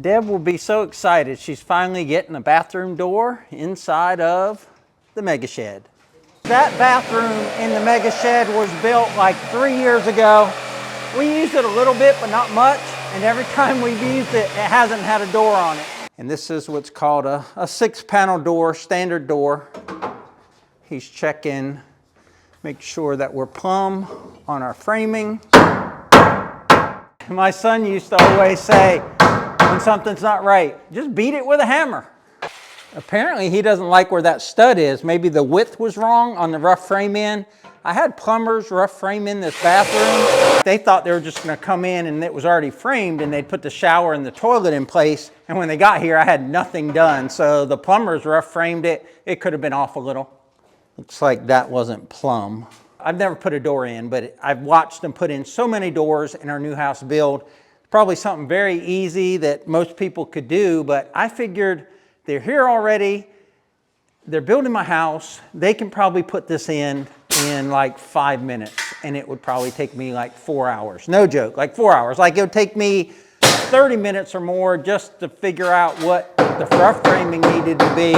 Deb will be so excited. She's finally getting a bathroom door inside of the mega shed. That bathroom in the mega shed was built like 3 years ago. We used it a little bit, but not much. And every time we've used it, it hasn't had a door on it. And this is what's called a 6-panel door, standard door. He's checking, make sure that we're plumb on our framing. My son used to always say, when something's not right, just beat it with a hammer. Apparently he doesn't like where that stud is. Maybe the width was wrong on the rough frame in. I had plumbers rough frame in this bathroom. They thought they were just gonna come in and it was already framed and they'd put the shower and the toilet in place. And when they got here, I had nothing done. So the plumbers rough framed it. It could have been off a little. Looks like that wasn't plumb. I've never put a door in, but I've watched them put in so many doors in our new house build. Probably something very easy that most people could do, but I figured they're here already. They're building my house. They can probably put this in like 5 minutes, and it would probably take me like 4 hours. No joke, like 4 hours. Like it would take me 30 minutes or more just to figure out what the rough framing needed to be.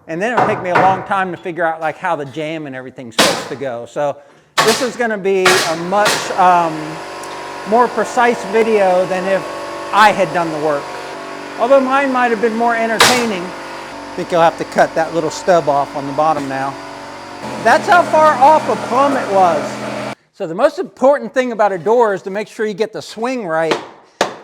And then it would take me a long time to figure out like how the jam and everything's supposed to go. So this is gonna be a much more precise video than if I had done the work. Although mine might have been more entertaining. I think you'll have to cut that little stub off on the bottom now. That's how far off a plumb it was. So the most important thing about a door is to make sure you get the swing right.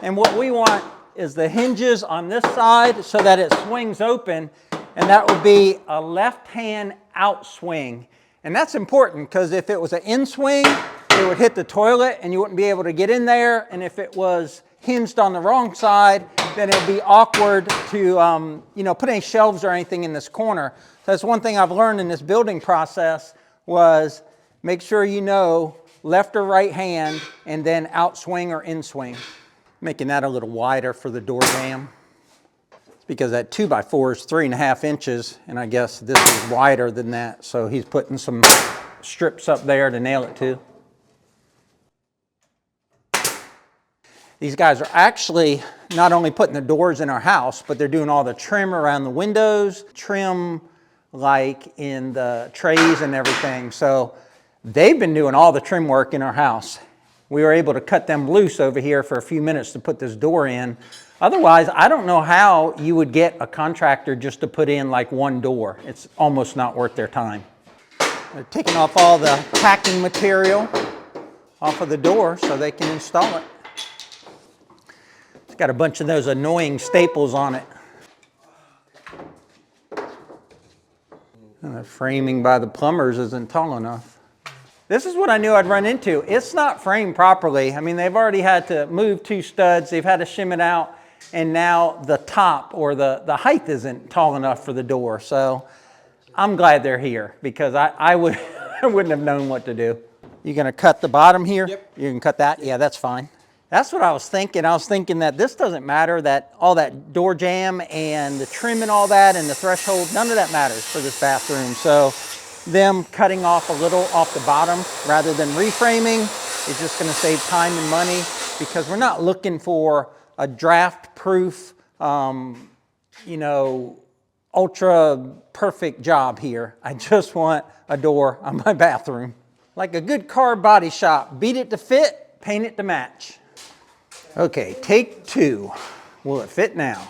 And what we want is the hinges on this side so that it swings open, and that would be a left-hand outswing. And that's important because if it was an in-swing, it would hit the toilet and you wouldn't be able to get in there. And if it was hinged on the wrong side, then it'd be awkward to put any shelves or anything in this corner. So that's one thing I've learned in this building process was make sure you know left or right hand and then outswing or inswing. Making that a little wider for the door jamb. It's because that 2x4 is 3.5 inches, and I guess this is wider than that. So he's putting some strips up there to nail it to. These guys are actually not only putting the doors in our house, but they're doing all the trim around the windows, trim like in the trays and everything. So they've been doing all the trim work in our house. We were able to cut them loose over here for a few minutes to put this door in. Otherwise, I don't know how you would get a contractor just to put in like one door. It's almost not worth their time. They're taking off all the packing material off of the door so they can install it. It's got a bunch of those annoying staples on it. And the framing by the plumbers isn't tall enough. This is what I knew I'd run into. It's not framed properly. I mean, they've already had to move 2 studs. They've had to shim it out. And now the top or the height isn't tall enough for the door. So I'm glad they're here because I wouldn't have known what to do. You're gonna cut the bottom here? Yep. You can cut that? Yeah, that's fine. That's what I was thinking. I was thinking that this doesn't matter, that all that door jamb and the trim and all that and the threshold, none of that matters for this bathroom. So them cutting off a little off the bottom rather than reframing is just gonna save time and money because we're not looking for a draft-proof, ultra perfect job here. I just want a door on my bathroom. Like a good car body shop, beat it to fit, paint it to match. Okay, take 2. Will it fit now?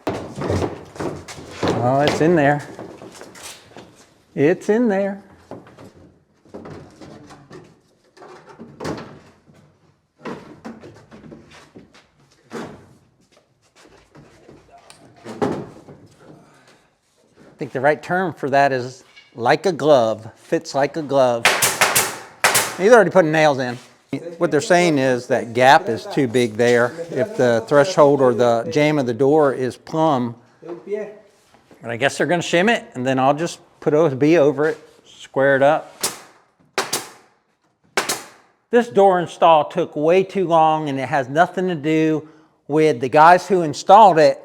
Oh, it's in there. It's in there. I think the right term for that is like a glove, fits like a glove. He's already putting nails in. What they're saying is that gap is too big there. If the threshold or the jamb of the door is plumb, but I guess they're gonna shim it and then I'll just put OSB over it, square it up. This door install took way too long and it has nothing to do with the guys who installed it.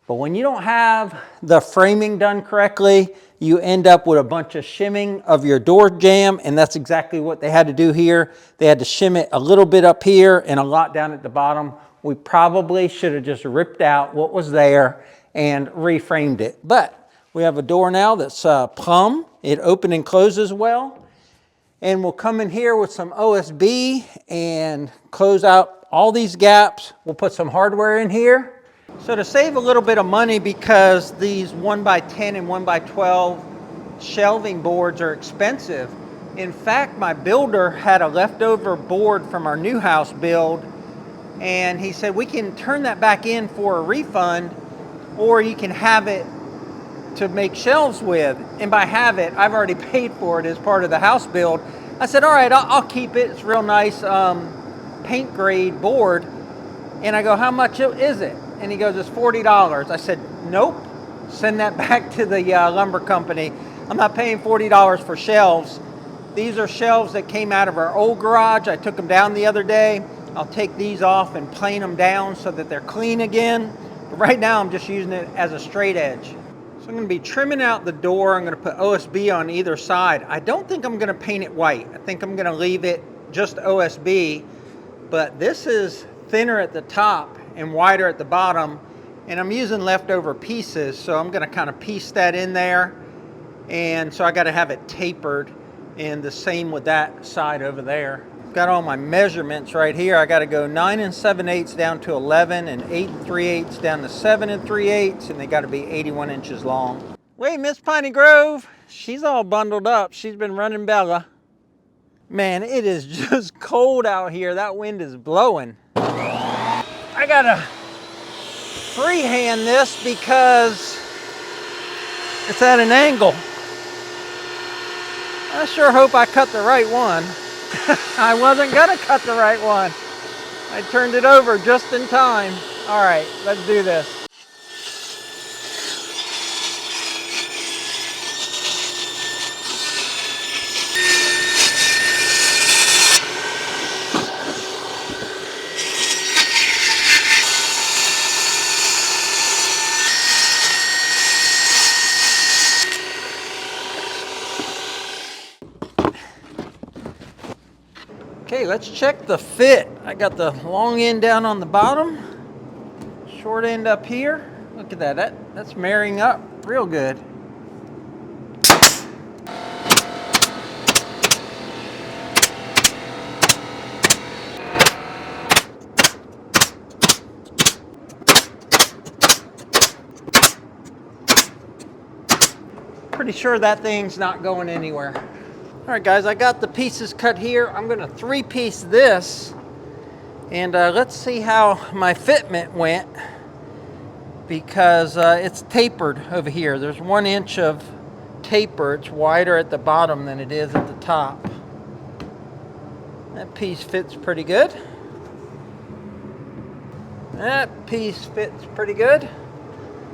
But when you don't have the framing done correctly, you end up with a bunch of shimming of your door jamb, and that's exactly what they had to do here. They had to shim it a little bit up here and a lot down at the bottom. We probably should have just ripped out what was there and reframed it. But we have a door now that's plumb. It opens and closes well. And we'll come in here with some OSB and close out all these gaps. We'll put some hardware in here. So to save a little bit of money, because these 1x10 and 1x12 shelving boards are expensive. In fact, my builder had a leftover board from our new house build, and he said we can turn that back in for a refund, or you can have it to make shelves with. And by have it, I've already paid for it as part of the house build. I said, all right, I'll keep it. It's real nice paint grade board. And I go, how much is it? And he goes, it's $40. I said, nope, send that back to the lumber company. I'm not paying $40 for shelves. These are shelves that came out of our old garage. I took them down the other day. I'll take these off and plane them down so that they're clean again. But right now I'm just using it as a straight edge. I'm going to be trimming out the door. I'm going to put OSB on either side. I don't think I'm going to paint it white. I think I'm going to leave it just OSB, but this is thinner at the top and wider at the bottom, and I'm using leftover pieces, so I'm going to kind of piece that in there, and so I got to have it tapered, and the same with that side over there. I've got all my measurements right here. I got to go 9 7/8 down to 11 and 8 3/8 down to 7 3/8, and they got to be 81 inches long. Wait, Miss Piney Grove, she's all bundled up. She's been running Bella. Man, it is just cold out here. That wind is blowing. I gotta freehand this because it's at an angle. I sure hope I cut the right one. I wasn't gonna cut the right one. I turned it over just in time. All right, let's do this. Okay, let's check the fit. I got the long end down on the bottom, short end up here. Look at that, that's marrying up real good. Pretty sure that thing's not going anywhere. All right, guys, I got the pieces cut here. I'm gonna 3-piece this, and let's see how my fitment went, because it's tapered over here. There's 1 inch of taper. It's wider at the bottom than it is at the top. That piece fits pretty good. That piece fits pretty good.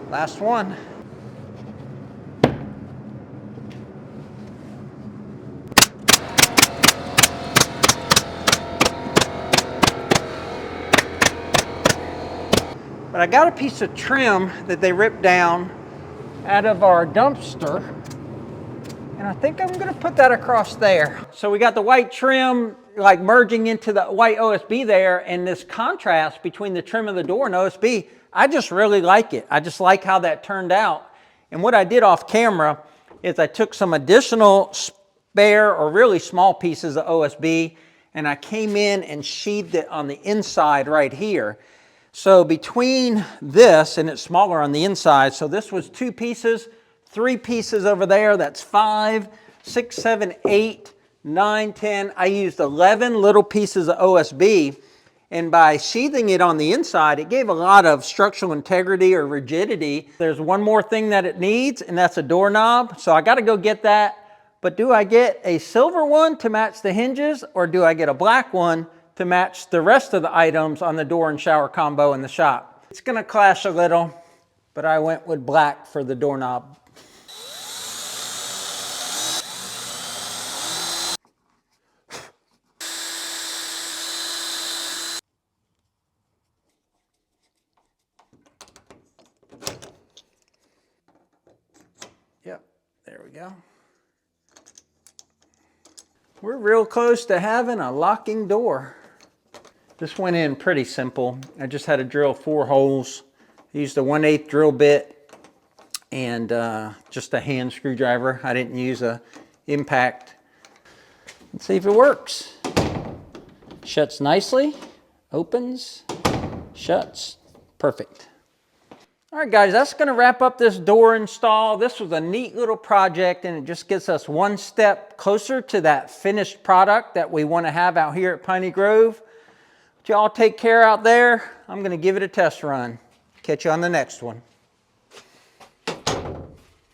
Last one. But I got a piece of trim that they ripped down out of our dumpster, and I think I'm gonna put that across there. So we got the white trim like merging into the white OSB there, and this contrast between the trim of the door and OSB, I just really like it. I just like how that turned out. And what I did off camera is I took some additional spare or really small pieces of OSB, and I came in and sheathed it on the inside right here. So between this, and it's smaller on the inside, so this was 2 pieces, 3 pieces over there, that's 5, 6, 7, 8, 9, 10. I used 11 little pieces of OSB, and by sheathing it on the inside, it gave a lot of structural integrity or rigidity. There's one more thing that it needs, and that's a doorknob, so I gotta go get that. But do I get a silver one to match the hinges, or do I get a black one to match the rest of the items on the door and shower combo in the shop? It's gonna clash a little, but I went with black for the doorknob. Yep, There we go. We're real close to having a locking door. This went in pretty simple. I just had to drill 4 holes. Used a 1/8 drill bit and just a hand screwdriver. I didn't use a impact. Let's see if it works. Shuts nicely, opens, shuts, perfect. All right guys, that's gonna wrap up this door install. This was a neat little project and it just gets us one step closer to that finished product that we wanna have out here at Piney Grove. Y'all take care out there. I'm gonna give it a test run. Catch you on the next one.